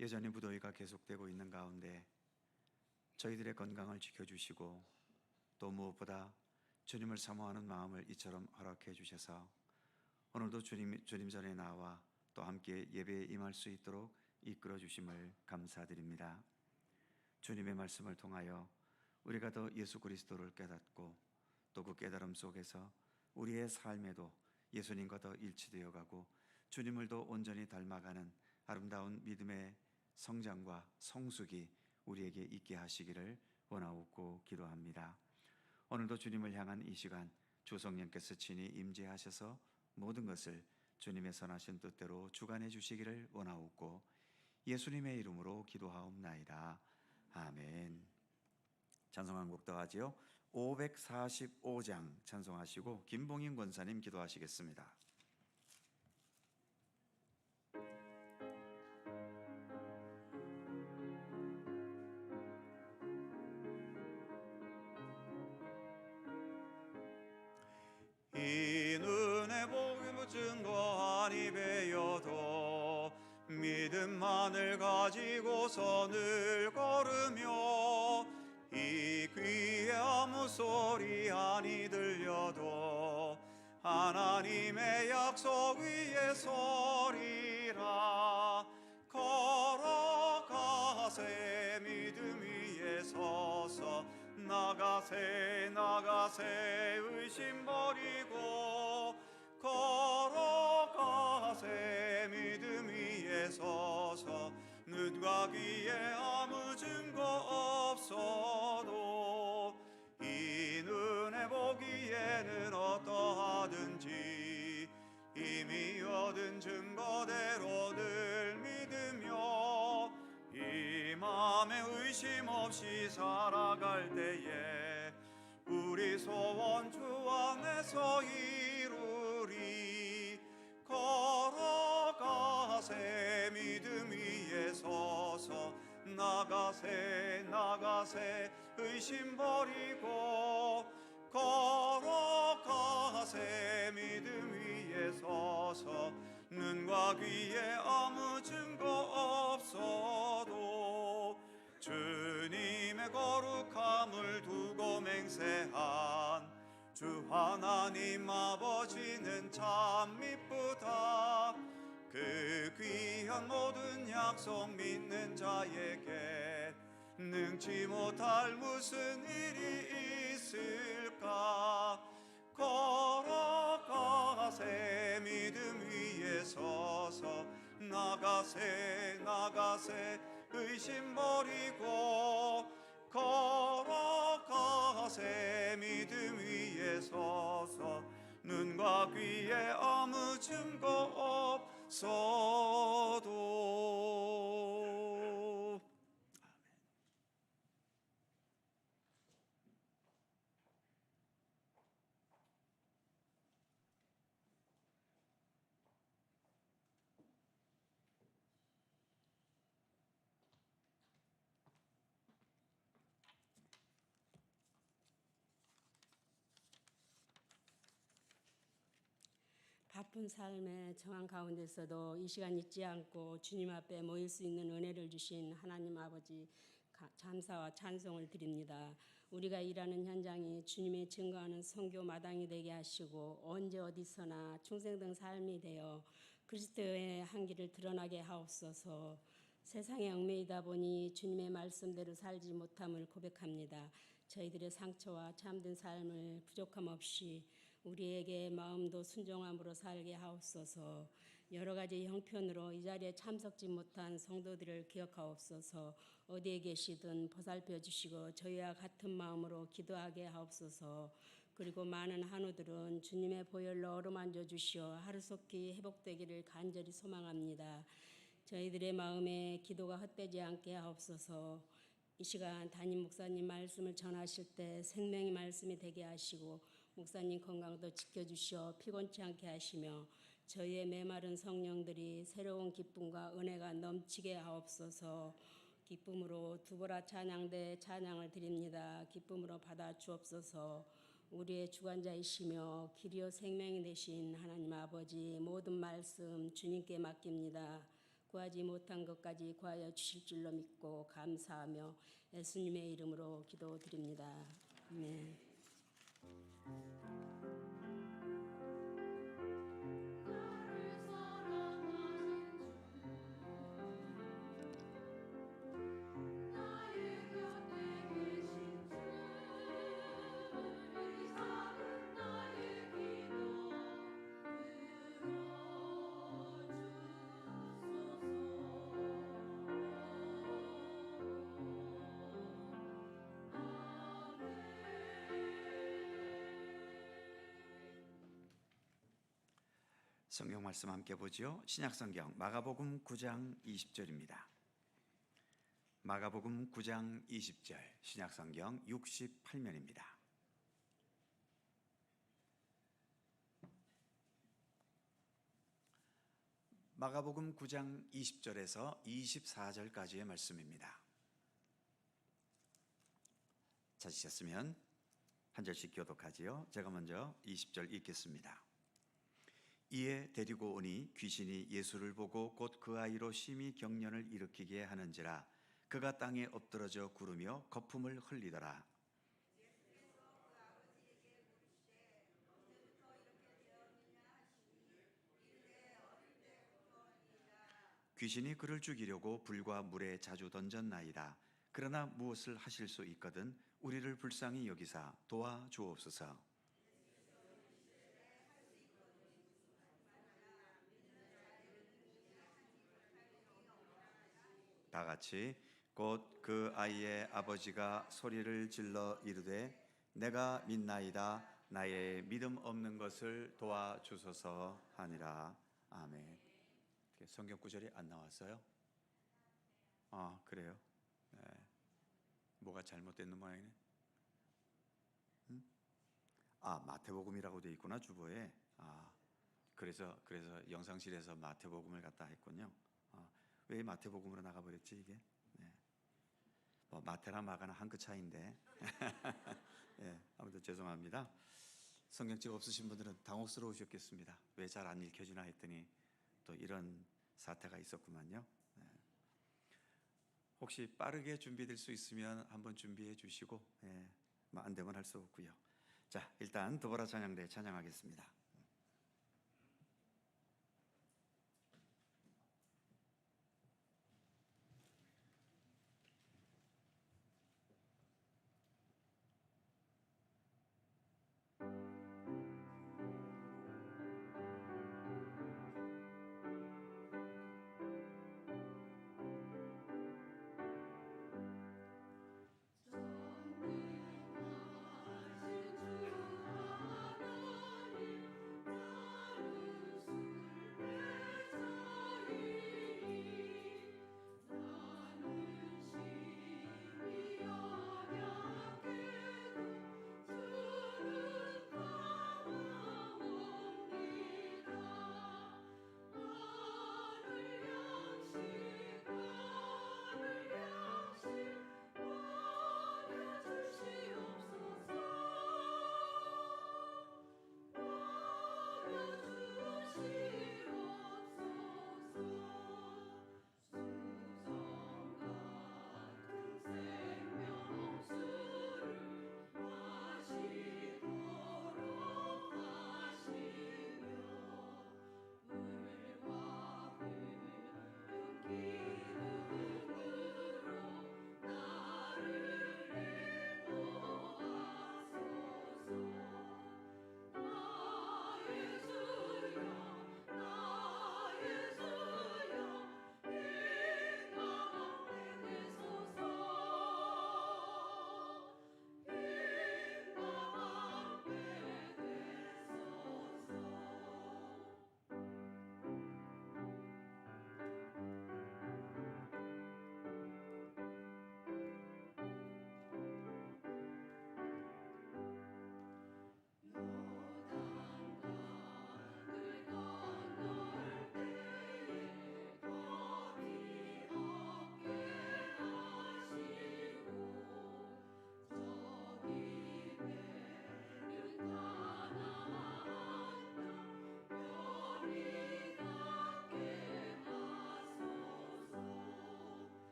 여전히 무더위가 계속되고 있는 가운데 저희들의 건강을 지켜주시고 또 무엇보다 주님을 사모하는 마음을 이처럼 허락해 주셔서 오늘도 주님 전에 나와 또 함께 예배에 임할 수 있도록 이끌어 주심을 감사드립니다. 주님의 말씀을 통하여 우리가 더 예수 그리스도를 깨닫고 또 그 깨달음 속에서 우리의 삶에도 예수님과 더 일치되어 가고 주님을 더 온전히 닮아가는 아름다운 믿음의 성장과 성숙이 우리에게 있게 하시기를 원하옵고 기도합니다. 오늘도 주님을 향한 이 시간 주 성령께서 친히 임재하셔서 모든 것을 주님의 선하신 뜻대로 주관해 주시기를 원하옵고 예수님의 이름으로 기도하옵나이다. 아멘. 찬송 한 곡 더 하지요. 545장 찬송하시고 김봉인 권사님 기도하시겠습니다. 이 눈에 복음을 증거하니 배여도 믿음만을 가지고서 늘 걸으며 이 귀에 아무 소리 아니 들려도 하나님의 약속 위에 서리라. 걸어가세 믿음 위에 서서 나가세 의심 버리고 걸어가세 믿음 위에 서서 눈과 귀에 아무 증거 없어도 이 눈에 보기에는 어떠하든지 이미 얻은 증거대로 늘 믿으며 이 맘에 의심 없이 살아갈 때에 우리 소원 주 안에서 이루리. 걸어가세 믿음 위에 서서 나가세 의심 버리고 걸어가세 믿음 위에 서서 눈과 귀에 아무 증거 없어도 주님의 거룩함을 두고 맹세한 주 하나님 아버지는 참 미쁘다. 그 귀한 모든 약속 믿는 자에게 능치 못할 무슨 일이 있을까. 걸어가세 믿음 위에 서서 나가세 의심 버리고 걸어가세 믿음 위에 서서 눈과 귀에 아무 증거 없어도. 바쁜 삶의 정한 가운데서도 이 시간 잊지 않고 주님 앞에 모일 수 있는 은혜를 주신 하나님 아버지 감사와 찬송을 드립니다. 우리가 일하는 현장이 주님의 증거하는 선교 마당이 되게 하시고 언제 어디서나 충성된 삶이 되어 그리스도의 향기를 드러나게 하옵소서. 세상에 얽매이다 보니 주님의 말씀대로 살지 못함을 고백합니다. 저희들의 상처와 참된 삶을 부족함 없이 우리에게 마음도 순종함으로 살게 하옵소서. 여러 가지 형편으로 이 자리에 참석지 못한 성도들을 기억하옵소서. 어디에 계시든 보살펴 주시고 저희와 같은 마음으로 기도하게 하옵소서. 그리고 많은 한우들은 주님의 보혈로 어루만져 주시어 하루속히 회복되기를 간절히 소망합니다. 저희들의 마음에 기도가 헛되지 않게 하옵소서. 이 시간 담임 목사님 말씀을 전하실 때 생명의 말씀이 되게 하시고 목사님 건강도 지켜주시어 피곤치 않게 하시며 저희의 메마른 성령들이 새로운 기쁨과 은혜가 넘치게 하옵소서. 기쁨으로 두보라 찬양대 찬양을 드립니다. 기쁨으로 받아 주옵소서. 우리의 주관자이시며 길이요 생명이 되신 하나님 아버지 모든 말씀 주님께 맡깁니다. 구하지 못한 것까지 구하여 주실 줄로 믿고 감사하며 예수님의 이름으로 기도드립니다. 아멘. 성경 말씀 함께 보지요. 신약성경 마가복음 9장 20절입니다. 마가복음 9장 20절, 신약성경 68면입니다. 마가복음 9장 20절에서 24절까지의 말씀입니다. 찾으셨으면 한 절씩 교독하지요. 제가 먼저 20절 읽겠습니다. 이에 데리고 오니 귀신이 예수를 보고 곧 그 아이로 심히 경련을 일으키게 하는지라 그가 땅에 엎드러져 구르며 거품을 흘리더라. 귀신이 그를 죽이려고 불과 물에 자주 던졌나이다. 그러나 무엇을 하실 수 있거든 우리를 불쌍히 여기사 도와주옵소서. 다 같이 곧 그 아이의 아버지가 소리를 질러 이르되 내가 믿나이다. 나의 믿음 없는 것을 도와주소서 하니라. 아멘. 성경 구절이 안 나왔어요? 아, 그래요? 네. 뭐가 잘못됐는 모양이네. 아, 마태복음이라고 돼 있구나, 주보에. 아, 그래서 영상실에서 마태복음을 갖다 했군요. 왜 마태복음으로 나가버렸지 이게? 네. 뭐 마태나 마가나 한 끗 차이인데. 예, 아무튼 죄송합니다. 성경책 없으신 분들은 당혹스러우셨겠습니다. 왜 잘 안 읽혀지나 했더니 또 이런 사태가 있었구만요. 네. 혹시 빠르게 준비될 수 있으면 한번 준비해 주시고, 예, 뭐 안 되면 할 수 없고요. 자, 일단 드보라 찬양대 찬양하겠습니다.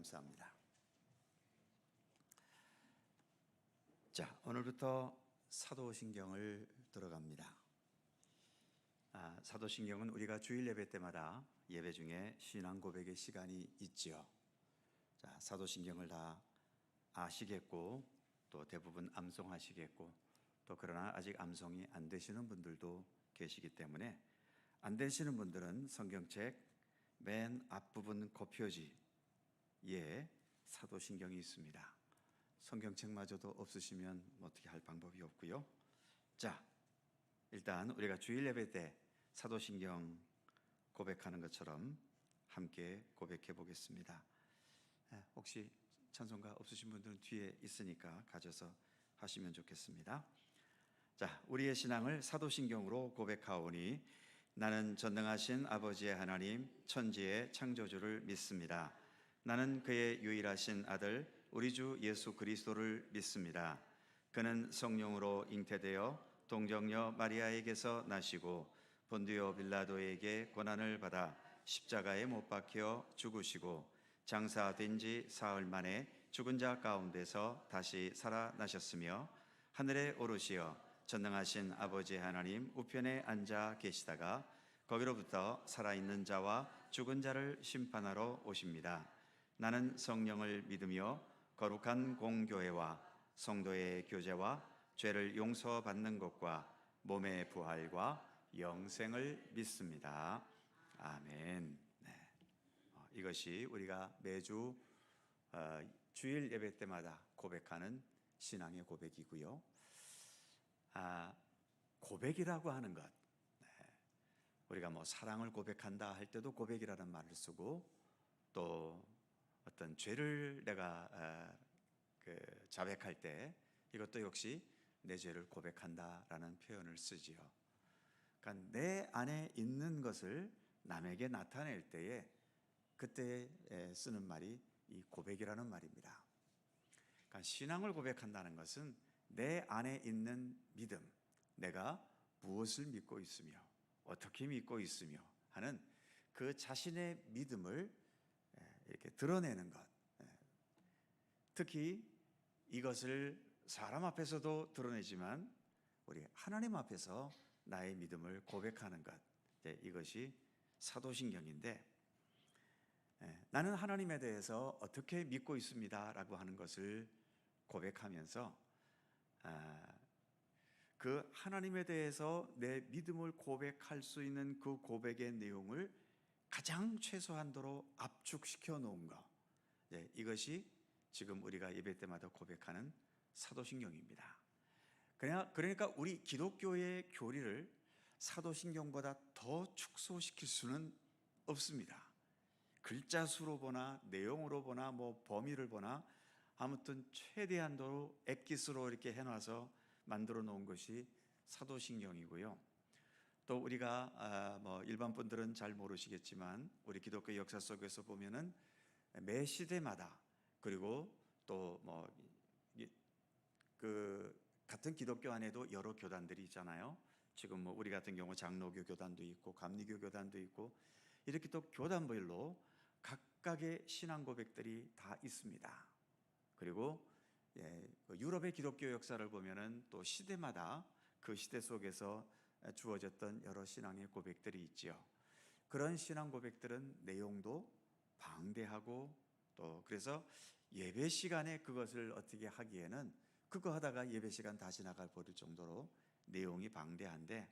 감사합니다. 자, 오늘부터 사도신경을 들어갑니다. 사도신경은 우리가 주일 예배 때마다 예배 중에 신앙 고백의 시간이 있지요. 자, 사도신경을 다 아시겠고 또 대부분 암송하시겠고 또 그러나 아직 암송이 안 되시는 분들도 계시기 때문에 안 되시는 분들은 성경책 맨 앞부분 겉표지에 사도신경이 있습니다. 성경책마저도 없으시면 어떻게 할 방법이 없고요. 자, 일단 우리가 주일 예배 때 사도신경 고백하는 것처럼 함께 고백해 보겠습니다. 혹시 찬송가 없으신 분들은 뒤에 있으니까 가져서 하시면 좋겠습니다. 자, 우리의 신앙을 사도신경으로 고백하오니 나는 전능하신 아버지의 하나님 천지의 창조주를 믿습니다. 나는 그의 유일하신 아들 우리 주 예수 그리스도를 믿습니다. 그는 성령으로 잉태되어 동정녀 마리아에게서 나시고 본디오 빌라도에게 고난을 받아 십자가에 못 박혀 죽으시고 장사된 지 사흘 만에 죽은 자 가운데서 다시 살아나셨으며 하늘에 오르시어 전능하신 아버지 하나님 우편에 앉아 계시다가 거기로부터 살아있는 자와 죽은 자를 심판하러 오십니다. 나는 성령을 믿으며 거룩한 공교회와 성도의 교제와 죄를 용서받는 것과 몸의 부활과 영생을 믿습니다. 아멘. 네. 이것이 우리가 매주 주일 예배 때마다 고백하는 신앙의 고백이고요. 고백이라고 하는 것, 우리가 뭐 사랑을 고백한다 할 때도 고백이라는 말을 쓰고 또 어떤 죄를 내가 자백할 때 이것도 역시 내 죄를 고백한다라는 표현을 쓰지요. 그러니까 내 안에 있는 것을 남에게 나타낼 때에 그때 쓰는 말이 이 고백이라는 말입니다. 그러니까 신앙을 고백한다는 것은 내 안에 있는 믿음, 내가 무엇을 믿고 있으며 어떻게 믿고 있으며 하는 그 자신의 믿음을 이렇게 드러내는 것. 특히 이것을 사람 앞에서도 드러내지만 우리 하나님 앞에서 나의 믿음을 고백하는 것. 이것이 사도신경인데 나는 하나님에 대해서 어떻게 믿고 있습니다라고 하는 것을 고백하면서 그 하나님에 대해서 내 믿음을 고백할 수 있는 그 고백의 내용을 가장 최소한도로 압축시켜 놓은 것. 이것이 지금 우리가 예배 때마다 고백하는 사도신경입니다. 그러니까 우리 기독교의 교리를 사도신경보다 더 축소시킬 수는 없습니다. 글자 수로 보나 내용으로 보나 뭐 범위를 보나 아무튼 최대한도로 엑기스로 이렇게 해놔서 만들어 놓은 것이 사도신경이고요. 또 우리가 뭐 일반 분들은 잘 모르시겠지만 우리 기독교 역사 속에서 보면은 매 시대마다 그리고 또 뭐 그 같은 기독교 안에도 여러 교단들이 있잖아요. 지금 뭐 우리 같은 경우 장로교 교단도 있고 감리교 교단도 있고 이렇게 또 교단별로 각각의 신앙 고백들이 다 있습니다. 그리고 유럽의 기독교 역사를 보면은 또 시대마다 그 시대 속에서 주어졌던 여러 신앙의 고백들이 있지요. 그런 신앙 고백들은 내용도 방대하고 또 그래서 예배 시간에 그것을 어떻게 하기에는 그거 하다가 예배 시간 다 지나갈 버릴 정도로 내용이 방대한데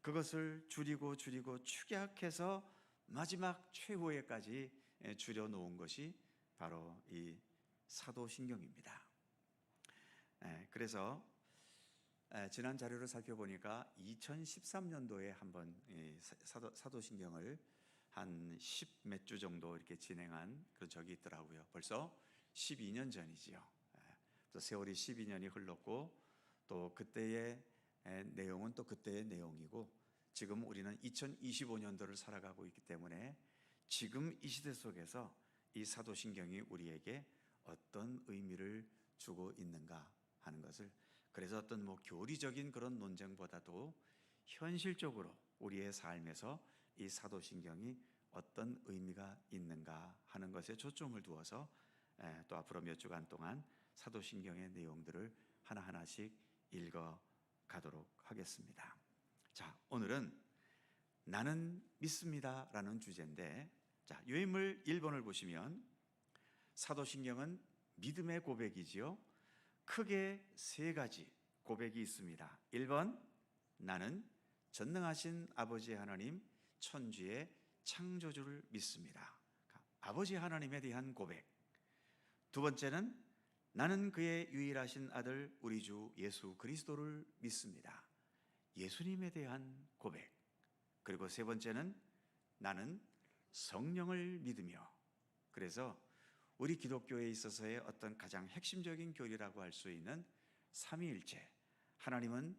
그것을 줄이고 축약해서 마지막 최후에까지 줄여놓은 것이 바로 이 사도신경입니다. 그래서 지난 자료를 살펴보니까 2013년도에 한번 사도신경을 한 10몇 주 정도 이렇게 진행한 그런 적이 있더라고요. 벌써 12년 전이지요. 또 세월이 12년이 흘렀고 또 그때의 내용은 또 그때의 내용이고 지금 우리는 2025년도를 살아가고 있기 때문에 지금 이 시대 속에서 이 사도신경이 우리에게 어떤 의미를 주고 있는가 하는 것을 그래서 어떤 뭐 교리적인 그런 논쟁보다도 현실적으로 우리의 삶에서 이 사도신경이 어떤 의미가 있는가 하는 것에 초점을 두어서 또 앞으로 몇 주간 동안 사도신경의 내용들을 하나하나씩 읽어 가도록 하겠습니다. 자, 오늘은 나는 믿습니다라는 주제인데, 자, 요인물 1번을 보시면 사도신경은 믿음의 고백이지요. 크게 세 가지 고백이 있습니다. 1번, 나는 전능하신 아버지 하나님 천주의 창조주를 믿습니다. 아버지 하나님에 대한 고백. 두 번째는 나는 그의 유일하신 아들 우리 주 예수 그리스도를 믿습니다. 예수님에 대한 고백. 그리고 세 번째는 나는 성령을 믿으며. 그래서 우리 기독교에 있어서의 어떤 가장 핵심적인 교리라고 할 수 있는 삼위일체, 하나님은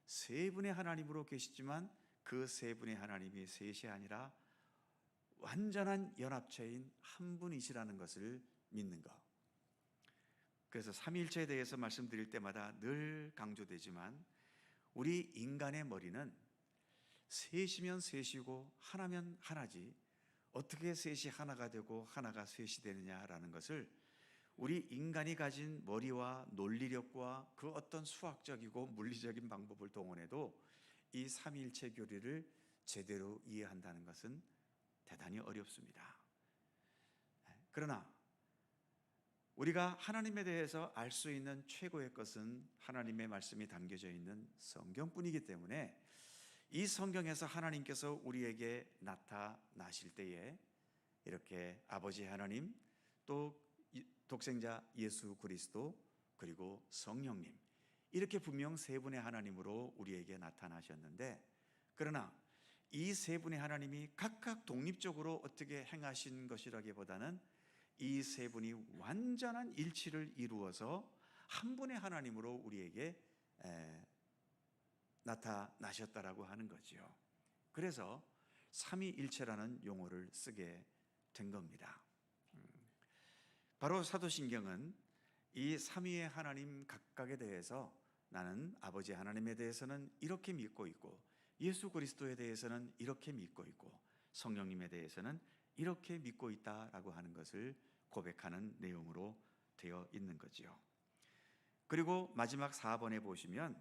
세 분의 하나님으로 계시지만 그 세 분의 하나님이 셋이 아니라 완전한 연합체인 한 분이시라는 것을 믿는 것. 그래서 삼위일체에 대해서 말씀드릴 때마다 늘 강조되지만 우리 인간의 머리는 셋이면 셋이고 하나면 하나지 어떻게 셋이 하나가 되고 하나가 셋이 되느냐라는 것을 우리 인간이 가진 머리와 논리력과 그 어떤 수학적이고 물리적인 방법을 동원해도 이 삼위일체 교리를 제대로 이해한다는 것은 대단히 어렵습니다. 그러나 우리가 하나님에 대해서 알 수 있는 최고의 것은 하나님의 말씀이 담겨져 있는 성경뿐이기 때문에 이 성경에서 하나님께서 우리에게 나타나실 때에 이렇게 아버지 하나님, 또 독생자 예수 그리스도, 그리고 성령님, 이렇게 분명 세 분의 하나님으로 우리에게 나타나셨는데, 그러나 이 세 분의 하나님이 각각 독립적으로 어떻게 행하신 것이라기보다는 이 세 분이 완전한 일치를 이루어서 한 분의 하나님으로 우리에게 나타나셨다라고 하는 거지요. 그래서 삼위일체라는 용어를 쓰게 된 겁니다. 바로 사도신경은 이 삼위의 하나님 각각에 대해서 나는 아버지 하나님에 대해서는 이렇게 믿고 있고, 예수 그리스도에 대해서는 이렇게 믿고 있고, 성령님에 대해서는 이렇게 믿고 있다라고 하는 것을 고백하는 내용으로 되어 있는 거지요. 그리고 마지막 4번에 보시면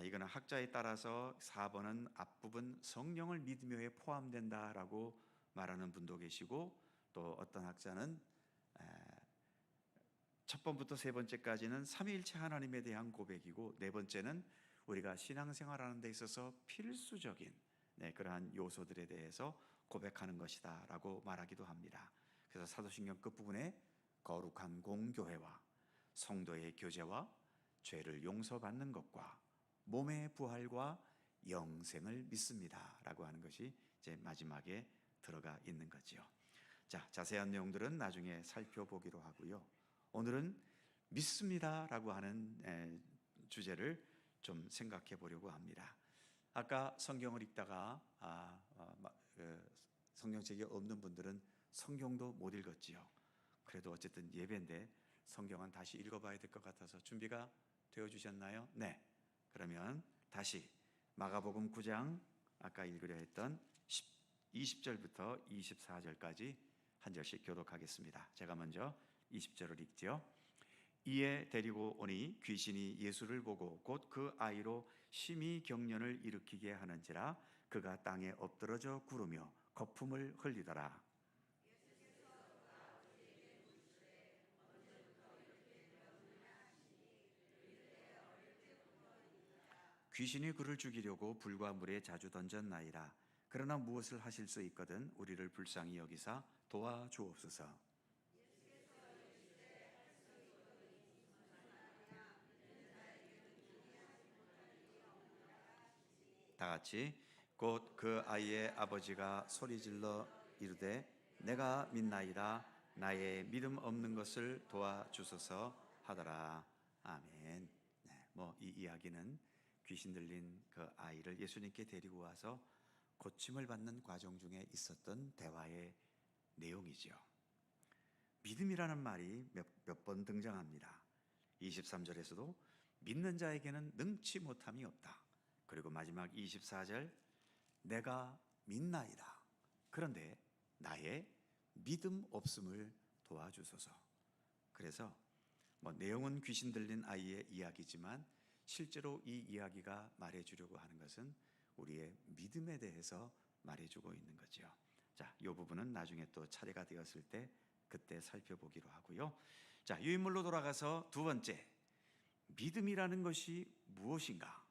이거는 학자에 따라서 4번은 앞부분 성령을 믿으며에 포함된다라고 말하는 분도 계시고, 또 어떤 학자는 첫 번부터 세 번째까지는 삼위일체 하나님에 대한 고백이고, 네 번째는 우리가 신앙생활하는 데 있어서 필수적인 그러한 요소들에 대해서 고백하는 것이다 라고 말하기도 합니다. 그래서 사도신경 끝부분에 거룩한 공교회와 성도의 교제와 죄를 용서받는 것과 몸의 부활과 영생을 믿습니다 라고 하는 것이 이제 마지막에 들어가 있는 거지요. 자, 자세한 내용들은 나중에 살펴보기로 하고요. 오늘은 믿습니다 라고 하는 주제를 좀 생각해 보려고 합니다. 아까 성경을 읽다가 성경책이 없는 분들은 성경도 못 읽었지요. 그래도 어쨌든 예배인데 성경은 다시 읽어봐야 될 것 같아서 준비가 되어주셨나요? 네. 그러면 다시 마가복음 9장 아까 읽으려 했던 20절부터 24절까지 한 절씩 교독하겠습니다. 제가 먼저 20절을 읽지요. 이에 데리고 오니 귀신이 예수를 보고 곧 그 아이로 심히 경련을 일으키게 하는지라 그가 땅에 엎드러져 구르며 거품을 흘리더라. 귀신이 그를 죽이려고 불과 물에 자주 던졌나이다. 그러나 무엇을 하실 수 있거든 우리를 불쌍히 여기사 도와주옵소서. 다 같이 곧 그 아이의 아버지가 소리질러 이르되 내가 믿나이다. 나의 믿음 없는 것을 도와주소서 하더라. 아멘. 이 이야기는 귀신 들린 그 아이를 예수님께 데리고 와서 고침을 받는 과정 중에 있었던 대화의 내용이죠. 믿음이라는 말이 몇 번 등장합니다. 23절에서도 믿는 자에게는 능치 못함이 없다. 그리고 마지막 24절 내가 믿나이다. 그런데 나의 믿음 없음을 도와주소서. 그래서 내용은 귀신 들린 아이의 이야기지만 실제로 이 이야기가 말해주려고 하는 것은 우리의 믿음에 대해서 말해주고 있는 거죠. 자, 이 부분은 나중에 또 차례가 되었을 때 그때 살펴보기로 하고요. 자, 유인물로 돌아가서 두 번째, 믿음이라는 것이 무엇인가?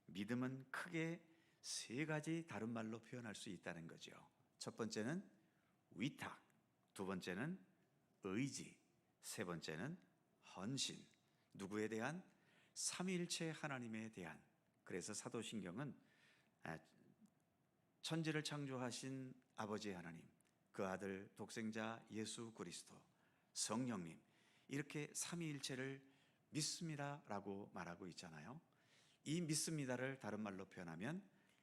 믿음은 크게 세 가지 다른 말로 표현할 수 있다는 거죠. 첫 번째는 위탁, 두 번째는 의지, 세 번째는 헌신. 누구에 대한? 삼위일체 하나님에 대한. 그래서 사도신경은 천지를 창조하신 아버지 하나님, 그 아들 독생자 예수 그리스도, 성령님, 이렇게 삼위일체를 믿습니다라고 말하고 있잖아요. 이 믿습니다를 다른 말로 표현하면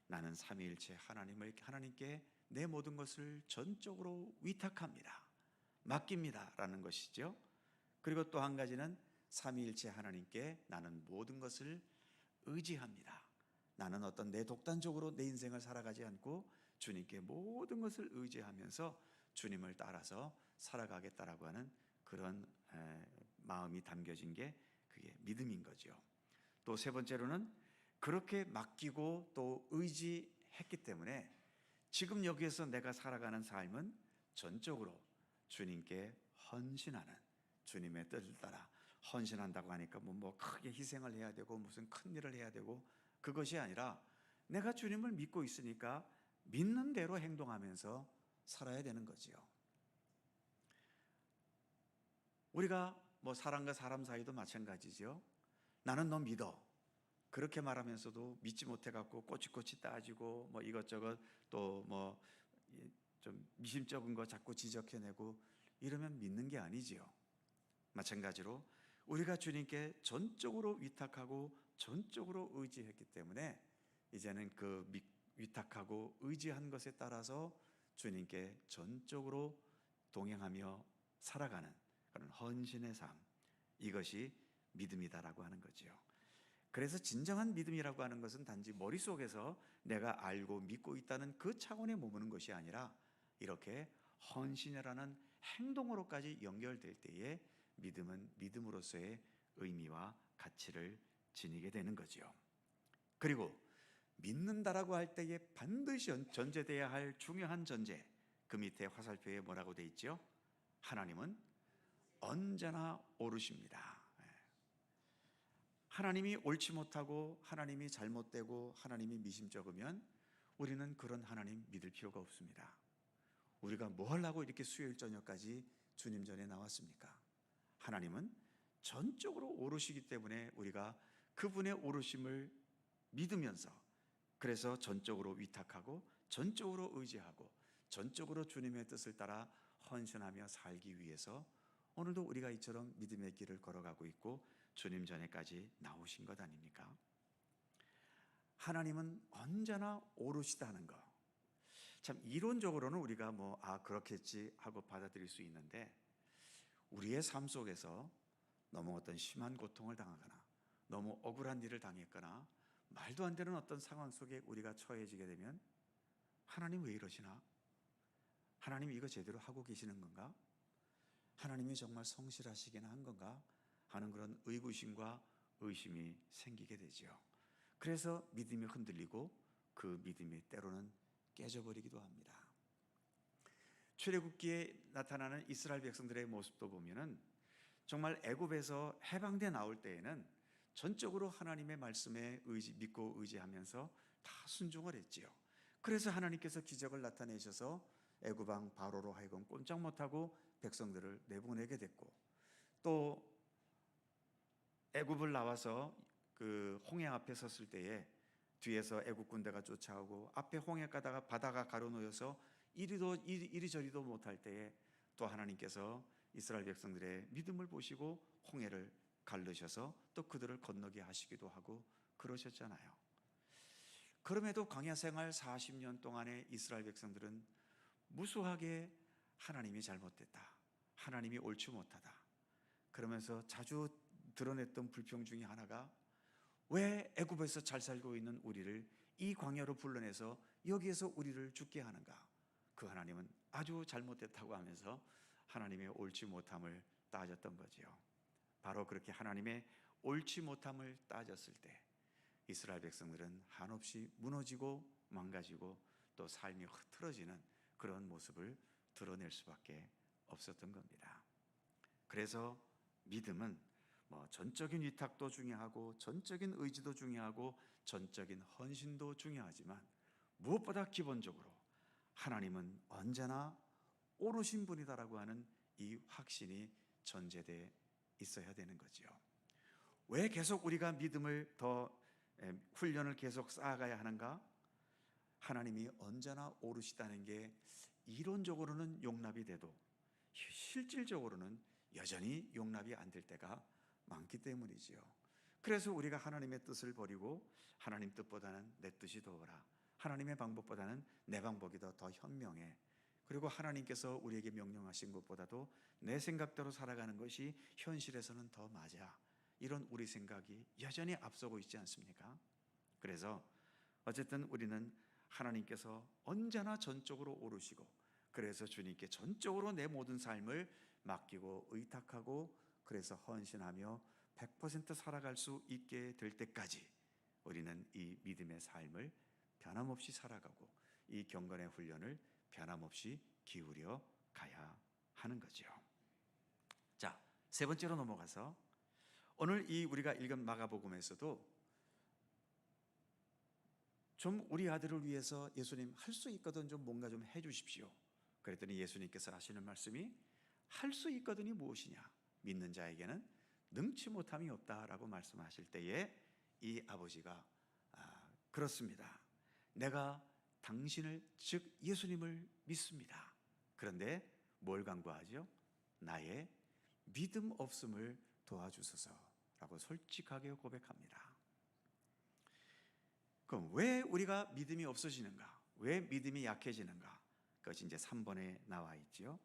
나는 삼위일체 하나님께 내 모든 것을 전적으로 위탁합니다, 맡깁니다 라는 것이죠. 그리고 또 한 가지는 삼위일체 하나님께 나는 모든 것을 의지합니다. 나는 어떤 내 독단적으로 내 인생을 살아가지 않고 주님께 모든 것을 의지하면서 주님을 따라서 살아가겠다라고 하는 그런 마음이 담겨진 게 그게 믿음인 거죠. 또 세 번째로는 그렇게 맡기고 또 의지했기 때문에 지금 여기에서 내가 살아가는 삶은 전적으로 주님께 헌신하는, 주님의 뜻을 따라 헌신한다고 하니까 뭐 크게 희생을 해야 되고 무슨 큰 일을 해야 되고 그것이 아니라 내가 주님을 믿고 있으니까 믿는 대로 행동하면서 살아야 되는 거지요. 우리가 사람과 사람 사이도 마찬가지죠. 나는 너 믿어. 그렇게 말하면서도 믿지 못해갖고 꼬치꼬치 따지고 이것저것 또 좀 미심쩍은 거 자꾸 지적해내고 이러면 믿는 게 아니지요. 마찬가지로 우리가 주님께 전적으로 위탁하고 전적으로 의지했기 때문에 이제는 그 위탁하고 의지한 것에 따라서 주님께 전적으로 동행하며 살아가는 그런 헌신의 삶, 이것이 믿음이다라고 하는 거지요. 그래서 진정한 믿음이라고 하는 것은 단지 머릿속에서 내가 알고 믿고 있다는 그 차원에 머무는 것이 아니라 이렇게 헌신이라는 행동으로까지 연결될 때에 믿음은 믿음으로서의 의미와 가치를 지니게 되는 거지요. 그리고 믿는다라고 할 때에 반드시 전제되어야 할 중요한 전제, 그 밑에 화살표에 뭐라고 돼 있죠? 하나님은 언제나 옳으십니다. 하나님이 옳지 못하고 하나님이 잘못되고 하나님이 미심쩍으면 우리는 그런 하나님 믿을 필요가 없습니다. 우리가 뭐 하려고 이렇게 수요일 저녁까지 주님 전에 나왔습니까? 하나님은 전적으로 옳으시기 때문에 우리가 그분의 옳으심을 믿으면서, 그래서 전적으로 위탁하고 전적으로 의지하고 전적으로 주님의 뜻을 따라 헌신하며 살기 위해서 오늘도 우리가 이처럼 믿음의 길을 걸어가고 있고 주님 전에까지 나오신 것 아닙니까? 하나님은 언제나 옳으시다는 것, 참 이론적으로는 우리가 그렇겠지 하고 받아들일 수 있는데, 우리의 삶 속에서 너무 어떤 심한 고통을 당하거나 너무 억울한 일을 당했거나 말도 안 되는 어떤 상황 속에 우리가 처해지게 되면 하나님 왜 이러시나? 하나님 이거 제대로 하고 계시는 건가? 하나님이 정말 성실하시긴 한 건가? 하는 그런 의구심과 의심이 생기게 되죠. 그래서 믿음이 흔들리고 그 믿음이 때로는 깨져버리기도 합니다. 출애굽기에 나타나는 이스라엘 백성들의 모습도 보면은 정말 애굽에서 해방돼 나올 때에는 전적으로 하나님의 말씀에 믿고 의지하면서 다 순종을 했지요. 그래서 하나님께서 기적을 나타내셔서 애굽 왕 바로로 하여금 꼼짝 못하고 백성들을 내보내게 됐고, 또 애굽을 나와서 그 홍해 앞에 섰을 때에 뒤에서 애굽 군대가 쫓아오고 앞에 홍해 가다가 바다가 가로놓여서 이리저리도 못할 때에 또 하나님께서 이스라엘 백성들의 믿음을 보시고 홍해를 갈르셔서 또 그들을 건너게 하시기도 하고 그러셨잖아요. 그럼에도 광야 생활 40년 동안의 이스라엘 백성들은 무수하게 하나님이 잘못됐다, 하나님이 옳지 못하다 그러면서 자주 드러냈던 불평 중에 하나가 왜 애굽에서 잘 살고 있는 우리를 이 광야로 불러내서 여기에서 우리를 죽게 하는가? 그 하나님은 아주 잘못됐다고 하면서 하나님의 옳지 못함을 따졌던 거지요. 바로 그렇게 하나님의 옳지 못함을 따졌을 때 이스라엘 백성들은 한없이 무너지고 망가지고 또 삶이 흐트러지는 그런 모습을 드러낼 수밖에 없었던 겁니다. 그래서 믿음은 전적인 위탁도 중요하고 전적인 의지도 중요하고 전적인 헌신도 중요하지만 무엇보다 기본적으로 하나님은 언제나 오르신 분이다라고 하는 이 확신이 전제되어 있어야 되는 거지요. 왜 계속 우리가 믿음을 더 훈련을 계속 쌓아가야 하는가? 하나님이 언제나 오르시다는 게 이론적으로는 용납이 돼도 실질적으로는 여전히 용납이 안 될 때가 많기 때문이지요. 그래서 우리가 하나님의 뜻을 버리고 하나님 뜻보다는 내 뜻이 더하라, 하나님의 방법보다는 내 방법이 더 현명해, 그리고 하나님께서 우리에게 명령하신 것보다도 내 생각대로 살아가는 것이 현실에서는 더 맞아, 이런 우리 생각이 여전히 앞서고 있지 않습니까? 그래서 어쨌든 우리는 하나님께서 언제나 전적으로 오르시고, 그래서 주님께 전적으로 내 모든 삶을 맡기고 의탁하고, 그래서 헌신하며 100% 살아갈 수 있게 될 때까지 우리는 이 믿음의 삶을 변함없이 살아가고 이 경건의 훈련을 변함없이 기울여 가야 하는 거죠. 자, 세 번째로 넘어가서 오늘 이 우리가 읽은 마가복음에서도 좀 우리 아들을 위해서 예수님 할 수 있거든 좀 뭔가 좀 해주십시오. 그랬더니 예수님께서 하시는 말씀이 할 수 있거든이 무엇이냐? 믿는 자에게는 능치 못함이 없다라고 말씀하실 때에 이 아버지가 그렇습니다. 내가 당신을 즉 예수님을 믿습니다. 그런데 뭘 간구하죠? 나의 믿음 없음을 도와주소서라고 솔직하게 고백합니다. 그럼 왜 우리가 믿음이 없어지는가? 왜 믿음이 약해지는가? 그것이 이제 3번에 나와 있죠.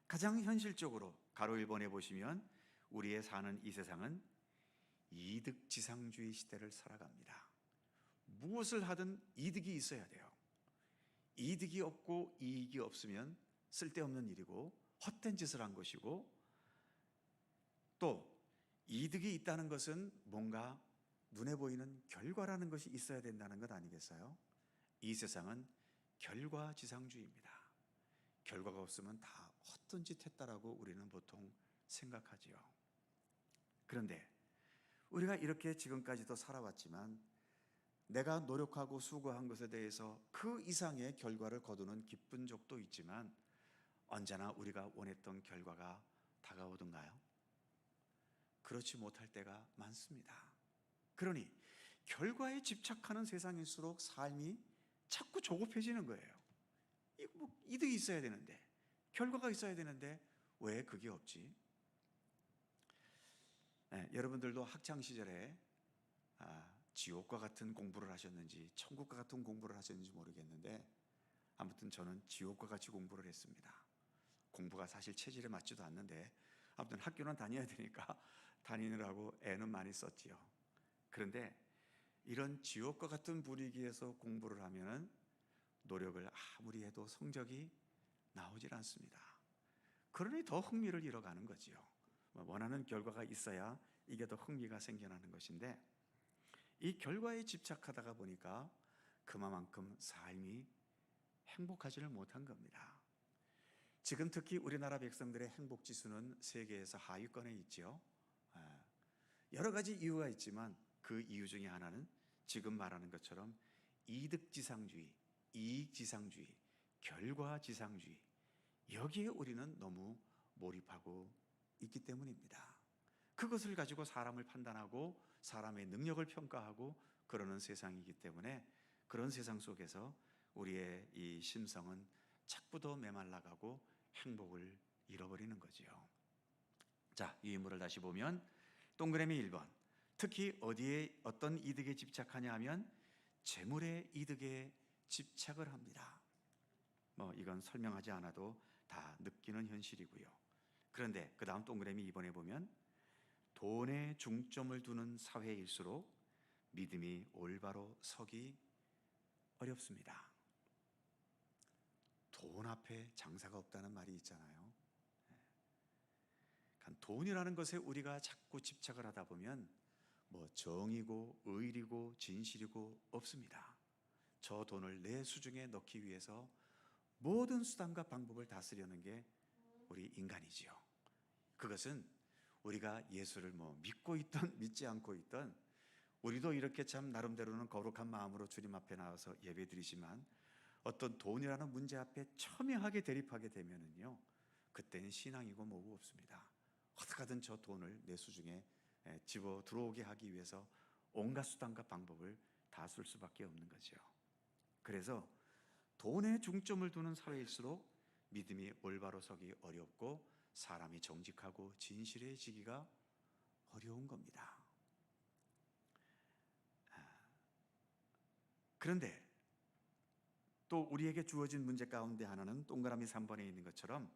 가장 현실적으로 가로 1번에 보시면 우리의 사는 이 세상은 이득지상주의 시대를 살아갑니다. 무엇을 하든 이득이 있어야 돼요. 이득이 없고 이익이 없으면 쓸데없는 일이고 헛된 짓을 한 것이고, 또 이득이 있다는 것은 뭔가 눈에 보이는 결과라는 것이 있어야 된다는 것 아니겠어요? 이 세상은 결과지상주의입니다. 결과가 없으면 다 헛된 짓 했다라고 우리는 보통 생각하지요. 그런데 우리가 이렇게 지금까지도 살아왔지만 내가 노력하고 수고한 것에 대해서 그 이상의 결과를 거두는 기쁜 적도 있지만 언제나 우리가 원했던 결과가 다가오던가요? 그렇지 못할 때가 많습니다. 그러니 결과에 집착하는 세상일수록 삶이 자꾸 조급해지는 거예요. 이득이 있어야 되는데, 결과가 있어야 되는데 왜 그게 없지? 여러분들도 학창 시절에 지옥과 같은 공부를 하셨는지 천국과 같은 공부를 하셨는지 모르겠는데 아무튼 저는 지옥과 같이 공부를 했습니다. 공부가 사실 체질에 맞지도 않는데 아무튼 학교는 다녀야 되니까 다니느라고 애는 많이 썼지요. 그런데 이런 지옥과 같은 분위기에서 공부를 하면은 노력을 아무리 해도 성적이 나오질 않습니다. 그러니 더 흥미를 잃어가는 거지요. 원하는 결과가 있어야 이게 더 흥미가 생겨나는 것인데 이 결과에 집착하다가 보니까 그만큼 삶이 행복하지를 못한 겁니다. 지금 특히 우리나라 백성들의 행복 지수는 세계에서 하위권에 있죠. 여러 가지 이유가 있지만 그 이유 중에 하나는 지금 말하는 것처럼 이득지상주의, 이익지상주의, 결과지상주의, 여기에 우리는 너무 몰입하고 있기 때문입니다. 그것을 가지고 사람을 판단하고 사람의 능력을 평가하고 그러는 세상이기 때문에 그런 세상 속에서 우리의 이 심성은 자꾸 더 메말라가고 행복을 잃어버리는 거지요. 자, 이 인물을 다시 보면 동그라미 1번, 특히 어디에 어떤 이득에 집착하냐 하면 재물의 이득에 집착을 합니다. 이건 설명하지 않아도 다 느끼는 현실이고요. 그런데 그 다음 동그라미 2번에 보면 돈에 중점을 두는 사회일수록 믿음이 올바로 서기 어렵습니다. 돈 앞에 장사가 없다는 말이 있잖아요. 그러니까 돈이라는 것에 우리가 자꾸 집착을 하다 보면 뭐 정이고 의리고 진실이고 없습니다. 저 돈을 내 수중에 넣기 위해서 모든 수단과 방법을 다 쓰려는 게 우리 인간이지요. 그것은 우리가 예수를 뭐 믿고 있던 믿지 않고 있던, 우리도 이렇게 참 나름대로는 거룩한 마음으로 주님 앞에 나와서 예배드리지만 어떤 돈이라는 문제 앞에 첨예하게 대립하게 되면은요, 그때는 신앙이고 뭐고 없습니다. 어떻게든 저 돈을 내 수중에 집어 들어오게 하기 위해서 온갖 수단과 방법을 다 쓸 수밖에 없는 거죠. 그래서 돈에 중점을 두는 사회일수록 믿음이 올바로 서기 어렵고 사람이 정직하고 진실해지기가 어려운 겁니다. 그런데 또 우리에게 주어진 문제 가운데 하나는 동그라미 3번에 있는 것처럼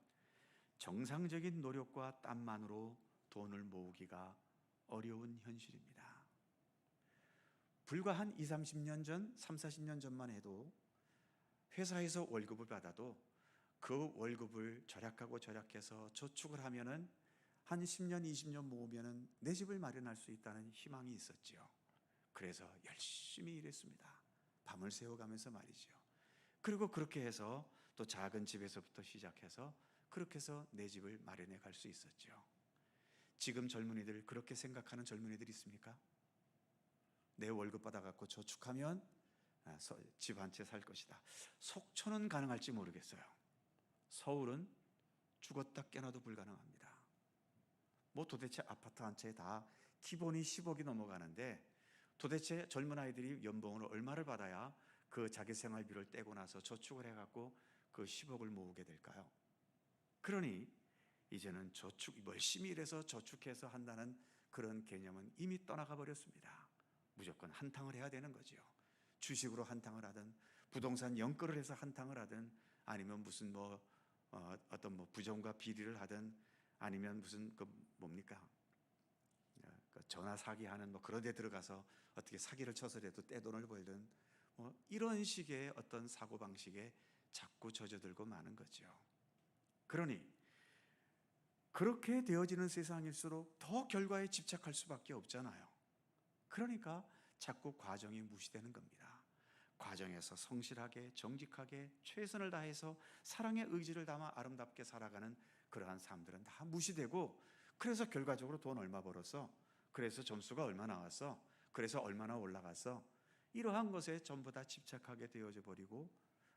정상적인 노력과 땀만으로 돈을 모으기가 어려운 현실입니다. 불과 한 20, 30년 전, 30, 40년 전만 해도 회사에서 월급을 받아도 그 월급을 절약하고 절약해서 저축을 하면은 한 10년, 20년 모으면은 내 집을 마련할 수 있다는 희망이 있었지요. 그래서 열심히 일했습니다. 밤을 새워가면서 말이죠. 그리고 그렇게 해서 또 작은 집에서부터 시작해서 그렇게 해서 내 집을 마련해 갈 수 있었죠. 지금 젊은이들 그렇게 생각하는 젊은이들 있습니까? 내 월급 받아갖고 저축하면 집 한 채 살 것이다. 속초는 가능할지 모르겠어요. 서울은 죽었다 깨나도 불가능합니다. 뭐 도대체 아파트 한 채에 다 기본이 10억이 넘어가는데 도대체 젊은 아이들이 연봉을 얼마를 받아야 그 자기 생활비를 떼고 나서 저축을 해갖고 그 10억을 모으게 될까요? 그러니 이제는 저축, 열심히 일해서 저축해서 한다는 그런 개념은 이미 떠나가 버렸습니다. 무조건 한탕을 해야 되는 거죠. 주식으로 한탕을 하든 부동산 연끌을 해서 한탕을 하든 아니면 무슨 어떤 부정과 비리를 하든 아니면 무슨 전화 사기하는 그런 데 들어가서 어떻게 사기를 쳐서라도 떼돈을 벌든 이런 식의 어떤 사고방식에 자꾸 젖어들고 마는 거죠. 그러니 그렇게 되어지는 세상일수록 더 결과에 집착할 수밖에 없잖아요. 그러니까 자꾸 과정이 무시되는 겁니다. 과정에서 성실하게 정직하게 최선을 다해서 사랑의 의지를 담아 아름답게 살아가는 그러한 삶들은 다 무시되고, 그래서 결과적으로 돈 얼마 벌었어, 그래서 점수가 얼마 나왔어, 그래서 얼마나 올라갔어, 이러한 것에 전부 다 집착하게 되어져 버리고,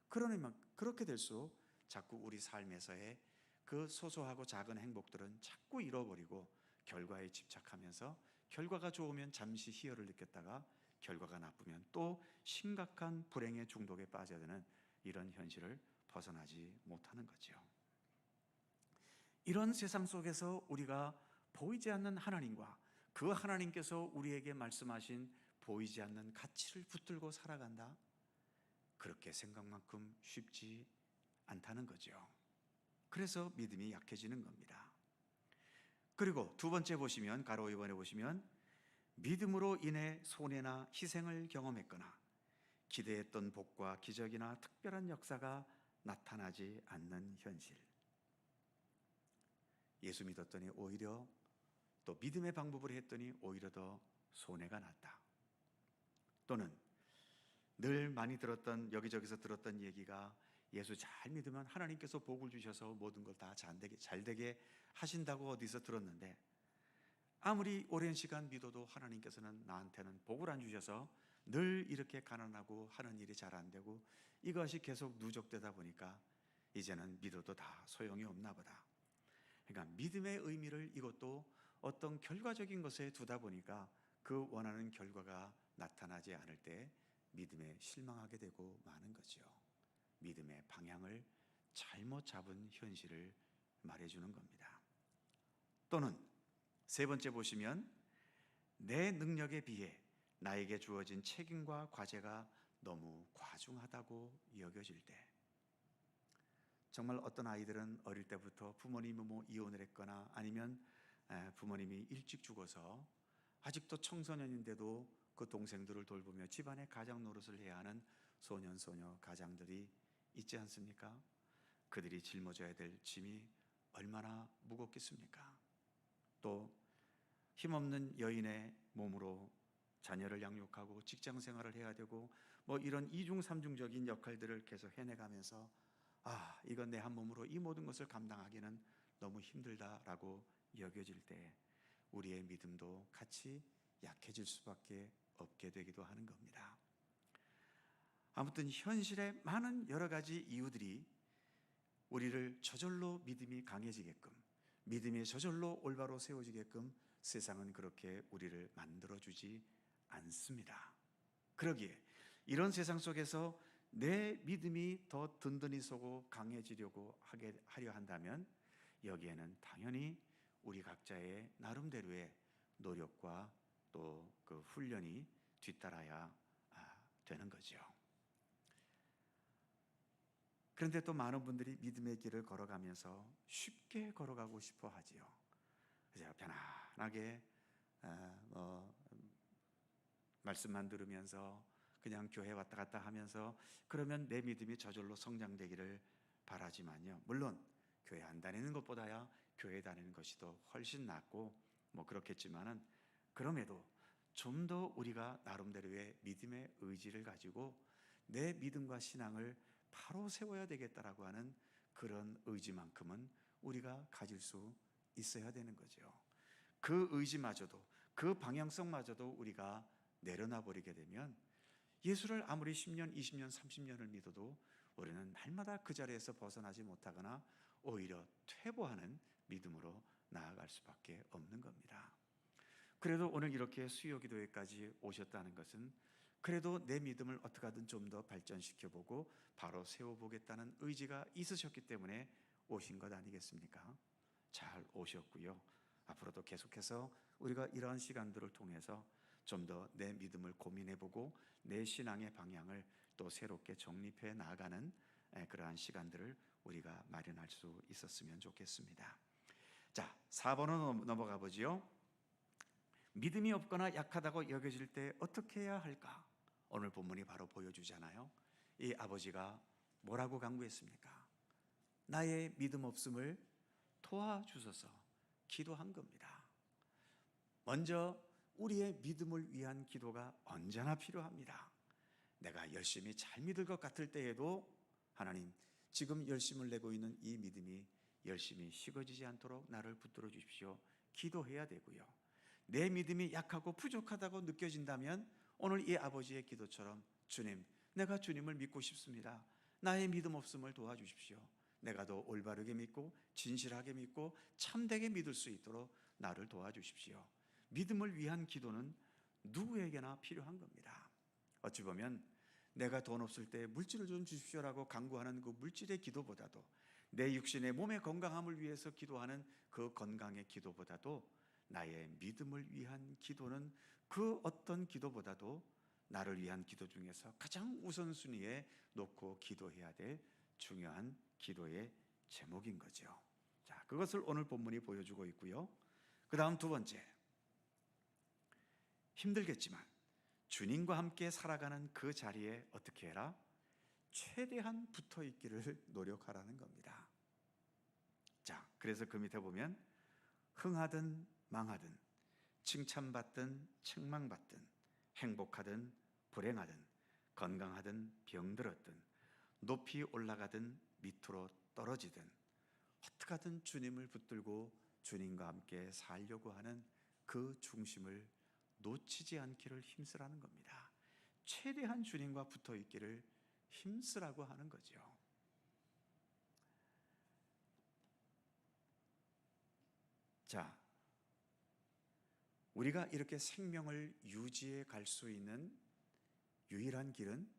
그러니까 그렇게 될수록 자꾸 우리 삶에서의 그 소소하고 작은 행복들은 자꾸 잃어버리고 결과에 집착하면서 결과가 좋으면 잠시 희열을 느꼈다가 결과가 나쁘면 또 심각한 불행의 중독에 빠져드는 이런 현실을 벗어나지 못하는 거죠. 이런 세상 속에서 우리가 보이지 않는 하나님과 그 하나님께서 우리에게 말씀하신 보이지 않는 가치를 붙들고 살아간다? 그렇게 생각만큼 쉽지 않다는 거죠. 그래서 믿음이 약해지는 겁니다. 그리고 두 번째 보시면, 가로 2번에 보시면 믿음으로 인해 손해나 희생을 경험했거나 기대했던 복과 기적이나 특별한 역사가 나타나지 않는 현실. 예수 믿었더니 오히려 또 믿음의 방법을 했더니 오히려 더 손해가 났다. 또는 늘 많이 들었던, 여기저기서 들었던 얘기가 예수 잘 믿으면 하나님께서 복을 주셔서 모든 걸 다 잘 되게 하신다고 어디서 들었는데, 아무리 오랜 시간 믿어도 하나님께서는 나한테는 복을 안 주셔서 늘 이렇게 가난하고 하는 일이 잘 안 되고 이것이 계속 누적되다 보니까 이제는 믿어도 다 소용이 없나 보다. 그러니까 믿음의 의미를 이것도 어떤 결과적인 것에 두다 보니까 그 원하는 결과가 나타나지 않을 때 믿음에 실망하게 되고 마는 거죠. 믿음의 방향을 잘못 잡은 현실을 말해주는 겁니다. 또는 세 번째 보시면 내 능력에 비해 나에게 주어진 책임과 과제가 너무 과중하다고 여겨질 때, 정말 어떤 아이들은 어릴 때부터 부모님이 이혼을 했거나 아니면 부모님이 일찍 죽어서 아직도 청소년인데도 그 동생들을 돌보며 집안의 가장 노릇을 해야 하는 소년, 소녀, 가장들이 있지 않습니까? 그들이 짊어져야 될 짐이 얼마나 무겁겠습니까? 또 힘없는 여인의 몸으로 자녀를 양육하고 직장 생활을 해야 되고 뭐 이런 이중삼중적인 역할들을 계속 해내가면서 이건 내 한 몸으로 이 모든 것을 감당하기는 너무 힘들다라고 여겨질 때 우리의 믿음도 같이 약해질 수밖에 없게 되기도 하는 겁니다. 아무튼 현실의 많은 여러 가지 이유들이 우리를 저절로 믿음이 강해지게끔, 믿음이 저절로 올바로 세워지게끔 세상은 그렇게 우리를 만들어주지 않습니다. 그러기에 이런 세상 속에서 내 믿음이 더 든든히 서고 강해지려고 하려 한다면 여기에는 당연히 우리 각자의 나름대로의 노력과 또 그 훈련이 뒤따라야 되는 거죠. 그런데 또 많은 분들이 믿음의 길을 걸어가면서 쉽게 걸어가고 싶어 하지요. 그래서 편안하게 말씀만 들으면서 그냥 교회 왔다 갔다 하면서 그러면 내 믿음이 저절로 성장되기를 바라지만요. 물론 교회 안 다니는 것보다야 교회 다니는 것이 더 훨씬 낫고 뭐 그렇겠지만은 그럼에도 좀 더 우리가 나름대로의 믿음의 의지를 가지고 내 믿음과 신앙을 바로 세워야 되겠다라고 하는 그런 의지만큼은 우리가 가질 수 있어야 되는 거죠. 그 의지마저도 그 방향성마저도 우리가 내려놔 버리게 되면 예수를 아무리 10년, 20년, 30년을 믿어도 우리는 날마다 그 자리에서 벗어나지 못하거나 오히려 퇴보하는 믿음으로 나아갈 수밖에 없는 겁니다. 그래도 오늘 이렇게 수요 기도회까지 오셨다는 것은 그래도 내 믿음을 어떻게 하든 좀 더 발전시켜보고 바로 세워보겠다는 의지가 있으셨기 때문에 오신 것 아니겠습니까? 잘 오셨고요. 앞으로도 계속해서 우리가 이러한 시간들을 통해서 좀 더 내 믿음을 고민해보고 내 신앙의 방향을 또 새롭게 정립해 나가는 그러한 시간들을 우리가 마련할 수 있었으면 좋겠습니다. 자, 4번으로 넘어가 보지요. 믿음이 없거나 약하다고 여겨질 때 어떻게 해야 할까? 오늘 본문이 바로 보여주잖아요. 이 아버지가 뭐라고 간구했습니까? 나의 믿음 없음을 도와주소서 기도한 겁니다. 먼저 우리의 믿음을 위한 기도가 언제나 필요합니다. 내가 열심히 잘 믿을 것 같을 때에도 하나님, 지금 열심을 내고 있는 이 믿음이 열심히 식어지지 않도록 나를 붙들어 주십시오. 기도해야 되고요. 내 믿음이 약하고 부족하다고 느껴진다면 오늘 이 아버지의 기도처럼 주님, 내가 주님을 믿고 싶습니다. 나의 믿음 없음을 도와주십시오. 내가 더 올바르게 믿고 진실하게 믿고 참되게 믿을 수 있도록 나를 도와주십시오. 믿음을 위한 기도는 누구에게나 필요한 겁니다. 어찌 보면 내가 돈 없을 때 물질을 좀 주십시오라고 간구하는 그 물질의 기도보다도 내 육신의 몸의 건강함을 위해서 기도하는 그 건강의 기도보다도 나의 믿음을 위한 기도는 그 어떤 기도보다도 나를 위한 기도 중에서 가장 우선순위에 놓고 기도해야 될 중요한 기도의 제목인 거죠. 자, 그것을 오늘 본문이 보여주고 있고요. 그 다음 두 번째, 힘들겠지만 주님과 함께 살아가는 그 자리에 어떻게 해라? 최대한 붙어 있기를 노력하라는 겁니다. 자, 그래서 그 밑에 보면 흥하든 망하든 칭찬받든 책망받든 행복하든 불행하든 건강하든 병들었든 높이 올라가든 밑으로 떨어지든 어떻게 하든 주님을 붙들고 주님과 함께 살려고 하는 그 중심을 놓치지 않기를 힘쓰라는 겁니다. 최대한 주님과 붙어 있기를 힘쓰라고 하는 거죠. 자, 우리가 이렇게 생명을 유지해 갈 수 있는 유일한 길은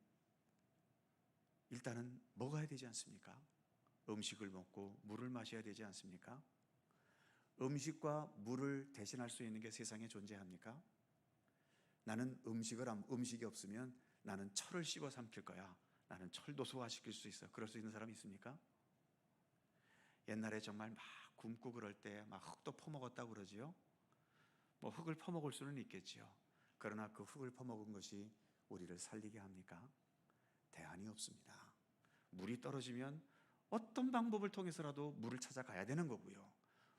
일단은 먹어야 되지 않습니까? 음식을 먹고 물을 마셔야 되지 않습니까? 음식과 물을 대신할 수 있는 게 세상에 존재합니까? 나는 음식이 없으면 나는 철을 씹어 삼킬 거야. 나는 철도 소화시킬 수 있어. 그럴 수 있는 사람이 있습니까? 옛날에 정말 막 굶고 그럴 때 막 흙도 퍼먹었다고 그러지요. 뭐 흙을 퍼먹을 수는 있겠지요. 그러나 그 흙을 퍼먹은 것이 우리를 살리게 합니까? 대안이 없습니다. 물이 떨어지면 어떤 방법을 통해서라도 물을 찾아가야 되는 거고요.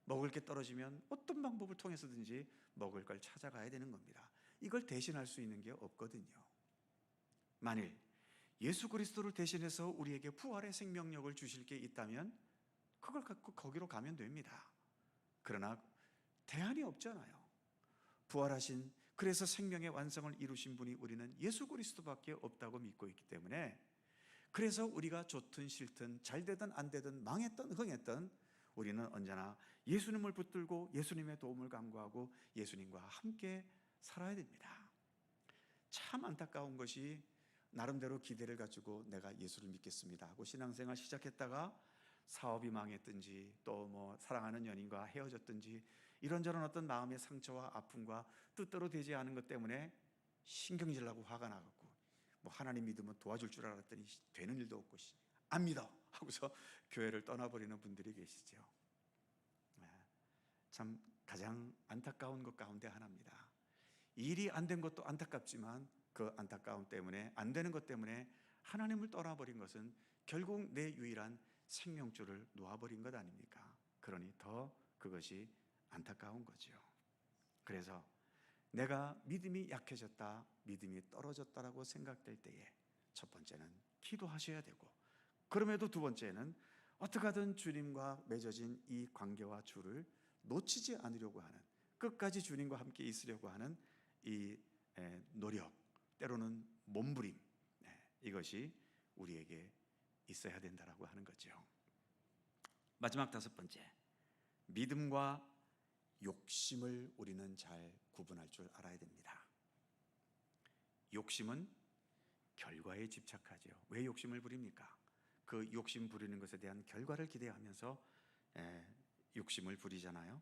먹을 게 떨어지면 어떤 방법을 통해서든지 먹을 걸 찾아가야 되는 겁니다. 이걸 대신할 수 있는 게 없거든요. 만일 예수 그리스도를 대신해서 우리에게 부활의 생명력을 주실 게 있다면 그걸 갖고 거기로 가면 됩니다. 그러나 대안이 없잖아요. 부활하신, 그래서 생명의 완성을 이루신 분이 우리는 예수 그리스도밖에 없다고 믿고 있기 때문에, 그래서 우리가 좋든 싫든 잘되든 안되든 망했든 흥했든 우리는 언제나 예수님을 붙들고 예수님의 도움을 간구하고 예수님과 함께 살아야 됩니다. 참 안타까운 것이, 나름대로 기대를 가지고 내가 예수를 믿겠습니다 하고 신앙생활 시작했다가 사업이 망했든지 또 뭐 사랑하는 연인과 헤어졌든지 이런저런 어떤 마음의 상처와 아픔과 뜻대로 되지 않은 것 때문에 신경질 나고 화가 나갖고 뭐 하나님 믿으면 도와줄 줄 알았더니 되는 일도 없고 안 믿어 하고서 교회를 떠나버리는 분들이 계시죠. 참 가장 안타까운 것 가운데 하나입니다. 일이 안 된 것도 안타깝지만 그 안타까움 때문에, 안 되는 것 때문에 하나님을 떠나버린 것은 결국 내 유일한 생명줄을 놓아버린 것 아닙니까? 그러니 더 그것이 안타까운 거죠. 그래서 내가 믿음이 약해졌다, 믿음이 떨어졌다라고 생각될 때에 첫 번째는 기도하셔야 되고, 그럼에도 두 번째는 어떻게 하든 주님과 맺어진 이 관계와 줄을 놓치지 않으려고 하는, 끝까지 주님과 함께 있으려고 하는 이 노력, 때로는 몸부림, 이것이 우리에게 있어야 된다라고 하는 거죠. 마지막 다섯 번째, 믿음과 욕심을 우리는 잘 구분할 줄 알아야 됩니다. 욕심은 결과에 집착하죠. 왜 욕심을 부립니까? 그 욕심 부리는 것에 대한 결과를 기대하면서 욕심을 부리잖아요.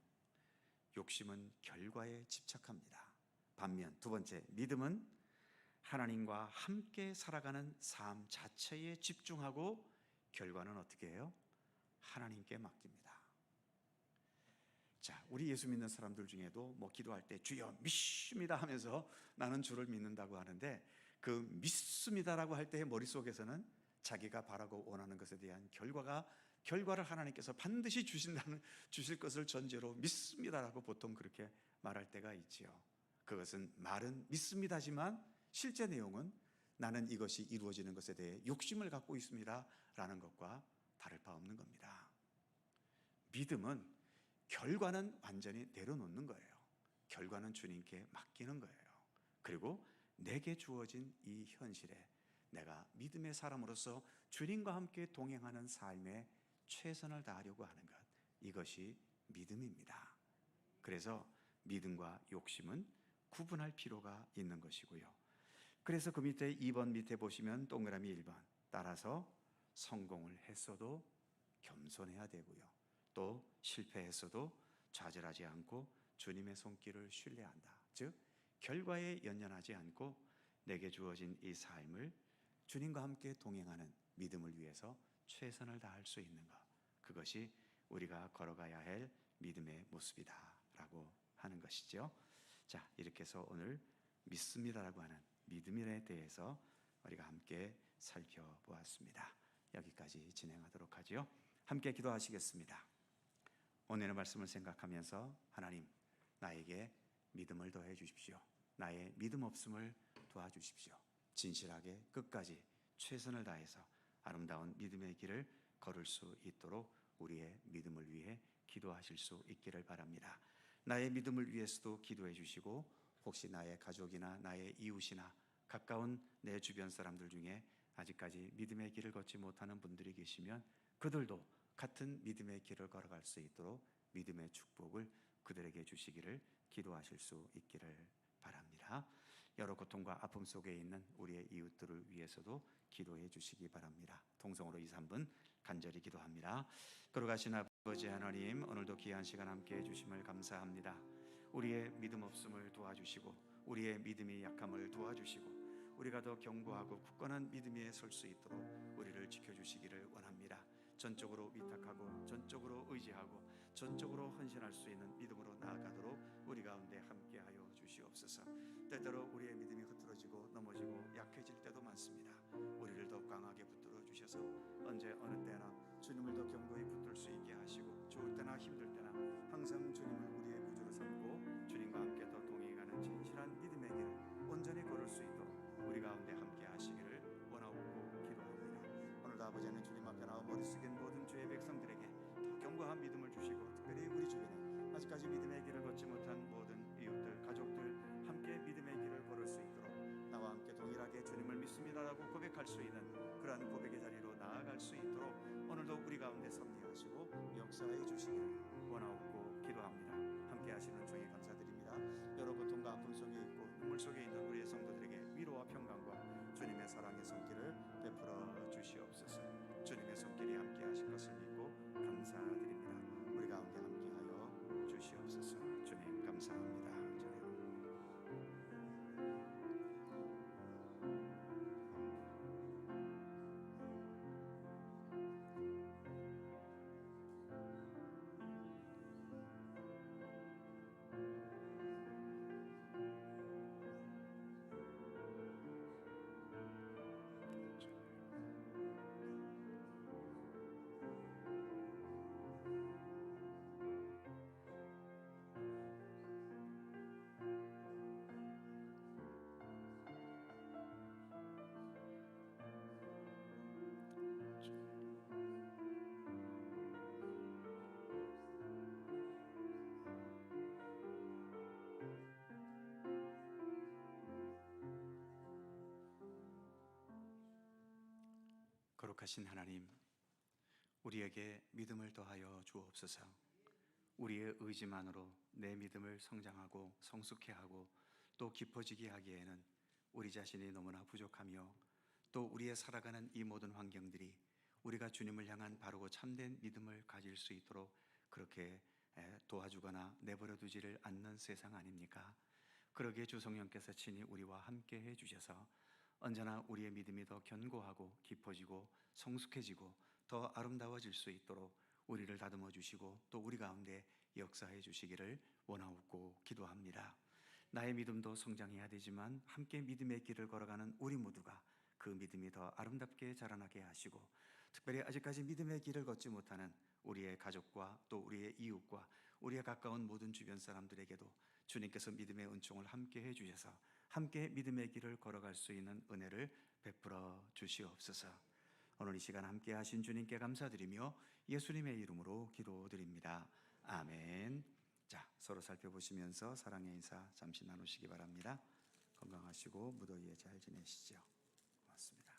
욕심은 결과에 집착합니다. 반면 두 번째, 믿음은 하나님과 함께 살아가는 삶 자체에 집중하고 결과는 어떻게 해요? 하나님께 맡깁니다. 자, 우리 예수 믿는 사람들 중에도 뭐 기도할 때 주여 믿습니다 하면서 나는 주를 믿는다고 하는데, 그 믿습니다라고 할 때의 머릿속에서는 자기가 바라고 원하는 것에 대한 결과를 하나님께서 반드시 주실 것을 전제로 믿습니다라고 보통 그렇게 말할 때가 있지요. 그것은 말은 믿습니다지만 실제 내용은 나는 이것이 이루어지는 것에 대해 욕심을 갖고 있습니다라는 것과 다를 바 없는 겁니다. 믿음은 결과는 완전히 내려놓는 거예요. 결과는 주님께 맡기는 거예요. 그리고 내게 주어진 이 현실에 내가 믿음의 사람으로서 주님과 함께 동행하는 삶에 최선을 다하려고 하는 것, 이것이 믿음입니다. 그래서 믿음과 욕심은 구분할 필요가 있는 것이고요. 그래서 그 밑에 2번 밑에 보시면 동그라미 1번, 따라서 성공을 했어도 겸손해야 되고요, 또 실패했어도 좌절하지 않고 주님의 손길을 신뢰한다. 즉 결과에 연연하지 않고 내게 주어진 이 삶을 주님과 함께 동행하는 믿음을 위해서 최선을 다할 수 있는 것, 그것이 우리가 걸어가야 할 믿음의 모습이다라고 하는 것이죠. 자, 이렇게 해서 오늘 믿습니다라고 하는 믿음에 대해서 우리가 함께 살펴보았습니다. 여기까지 진행하도록 하죠. 함께 기도하시겠습니다. 오늘의 말씀을 생각하면서 하나님, 나에게 믿음을 더해 주십시오. 나의 믿음 없음을 도와주십시오. 진실하게 끝까지 최선을 다해서 아름다운 믿음의 길을 걸을 수 있도록 우리의 믿음을 위해 기도하실 수 있기를 바랍니다. 나의 믿음을 위해서도 기도해 주시고, 혹시 나의 가족이나 나의 이웃이나 가까운 내 주변 사람들 중에 아직까지 믿음의 길을 걷지 못하는 분들이 계시면 그들도 같은 믿음의 길을 걸어갈 수 있도록 믿음의 축복을 그들에게 주시기를 기도하실 수 있기를 바랍니다. 여러 고통과 아픔 속에 있는 우리의 이웃들을 위해서도 기도해 주시기 바랍니다. 통성으로 2, 3분 간절히 기도합니다. 걸어가신 아버지 하나님, 오늘도 귀한 시간 함께 해주심을 감사합니다. 우리의 믿음 없음을 도와주시고 우리의 믿음이 약함을 도와주시고 우리가 더 견고하고 굳건한 믿음 위에 설 수 있도록 우리를 지켜주시기를 원합니다. 전적으로 위탁하고 전적으로 의지하고 전적으로 헌신할 수 있는 믿음으로 나아가도록 우리 가운데 함께하여 주시옵소서. 때때로 우리의 믿음이 흐트러지고 넘어지고 약해질 때도 많습니다. 우리를 더 강하게 붙들어 주셔서 언제 어느 때나 주님을 더 견고히 붙들 수 있게 하시고 좋을 때나 힘들 때나 항상 주님을 우리의 구주로 삼고 주님과 함께 더 동행하는 진실한 믿음의 길을 온전히 걸을 수 있도록 우리 가운데 함께 하시기를 원하고 기도합니다. 오늘도 아버지 하나님 주님 앞에 나와 머리 숙인 모든 주의 백성들에게 더 견고한 믿음을 주시고 특별히 우리 주변에 아직까지 믿음의 길을 걷지 못한 모든 이웃들, 가족들 함께 믿음의 길을 걸을 수 있도록 나와 함께 동일하게 주님을 믿습니다라고 고백할 수 있는 그러한 고백의 자리로 나아갈 수 있도록 오늘도 우리 가운데 섭리하시고 역사해 주시기를 원하고 기도합니다. 함께 하시는 주님 감사드립니다. 여러 고통과 아픔 속에 있고 눈물 속에 있는 우리의 성도들에게 위로와 평강과 주님의 사랑의 손길을 베풀어 주시옵소서. 주님의 손길이 함께 하실 것을 믿고 감사드립니다. 우리 가운데 함께하여 주시옵소서. 주님 감사합니다. 거룩하신 하나님, 우리에게 믿음을 더하여 주옵소서. 우리의 의지만으로 내 믿음을 성장하고 성숙해 하고 또 깊어지게 하기에는 우리 자신이 너무나 부족하며 또 우리의 살아가는 이 모든 환경들이 우리가 주님을 향한 바르고 참된 믿음을 가질 수 있도록 그렇게 도와주거나 내버려 두지를 않는 세상 아닙니까? 그러기에 주 성령께서 친히 우리와 함께 해주셔서 언제나 우리의 믿음이 더 견고하고 깊어지고 성숙해지고 더 아름다워질 수 있도록 우리를 다듬어 주시고 또 우리 가운데 역사해 주시기를 원하옵고 기도합니다. 나의 믿음도 성장해야 되지만 함께 믿음의 길을 걸어가는 우리 모두가 그 믿음이 더 아름답게 자라나게 하시고 특별히 아직까지 믿음의 길을 걷지 못하는 우리의 가족과 또 우리의 이웃과 우리의 가까운 모든 주변 사람들에게도 주님께서 믿음의 은총을 함께 해주셔서 함께 믿음의 길을 걸어갈 수 있는 은혜를 베풀어 주시옵소서. 오늘 이 시간 함께 하신 주님께 감사드리며 예수님의 이름으로 기도드립니다. 아멘. 자, 서로 살펴보시면서 사랑의 인사 잠시 나누시기 바랍니다. 건강하시고 무더위에 잘 지내시죠. 고맙습니다.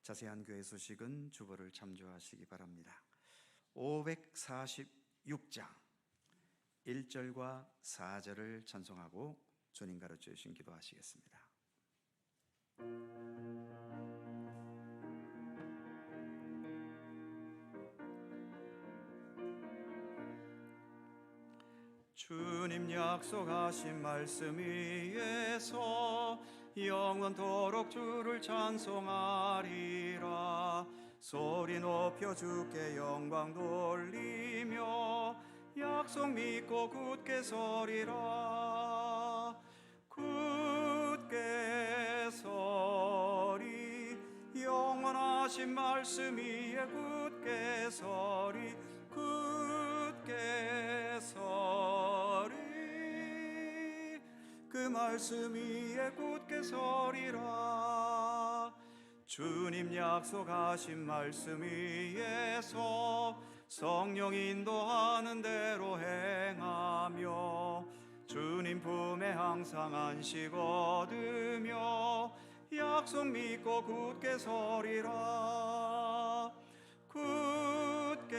자세한 교회 소식은 주보를 참조하시기 바랍니다. 546장 1절과 4절을 찬송하고 주님 가르쳐 주신 기도하시겠습니다. 주님 약속하신 말씀 위에서 영원토록 주를 찬송하리라. 소리 높여 주께 영광 돌리며 약속 믿고 굳게 서리라. 굳게 서리 영원하신 말씀 위에 굳게 서리. 굳게 서리 그 말씀 위에 굳게 서리라. 주님 약속하신 말씀 위에서 성령 인도하는 대로 행하며 주님 품에 항상 안식 얻으며 약속 믿고 굳게 서리라. 굳게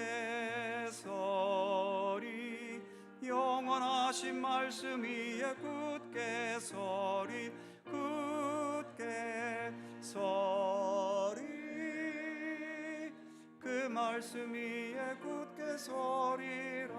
서리 영원하신 말씀 위에 굳게 서리. 굳게 서리 그 말씀 위에 굳게 서리라.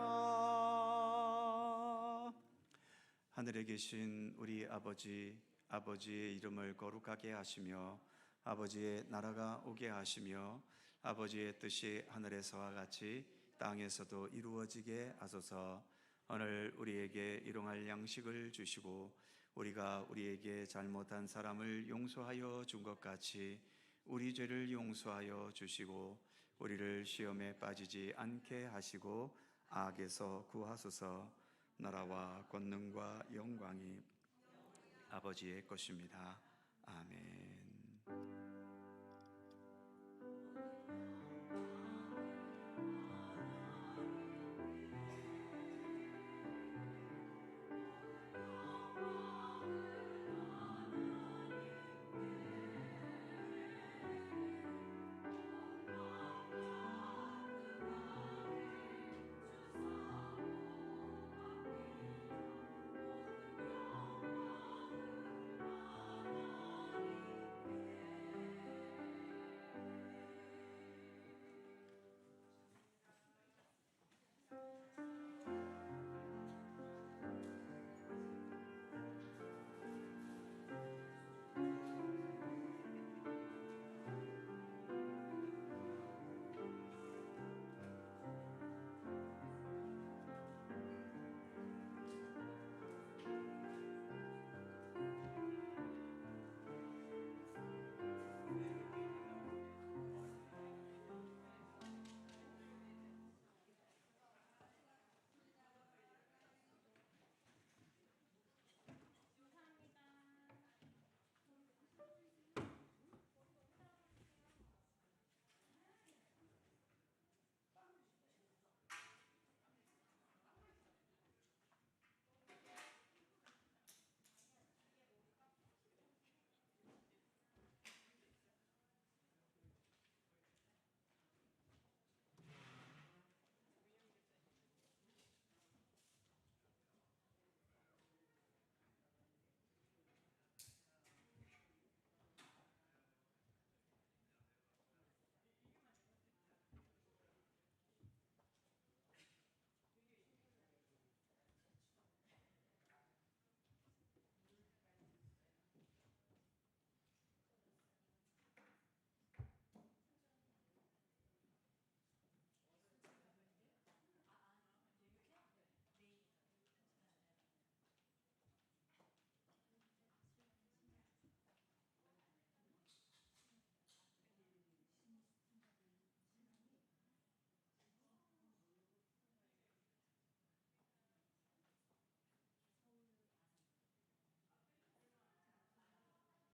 하늘에 계신 우리 아버지, 아버지의 이름을 거룩하게 하시며 아버지의 나라가 오게 하시며 아버지의 뜻이 하늘에서와 같이 땅에서도 이루어지게 하소서. 오늘 우리에게 일용할 양식을 주시고 우리가 우리에게 잘못한 사람을 용서하여 준 것 같이 우리 죄를 용서하여 주시고 우리를 시험에 빠지지 않게 하시고 악에서 구하소서. 나라와 권능과 영광이 아버지의 것입니다. 아멘.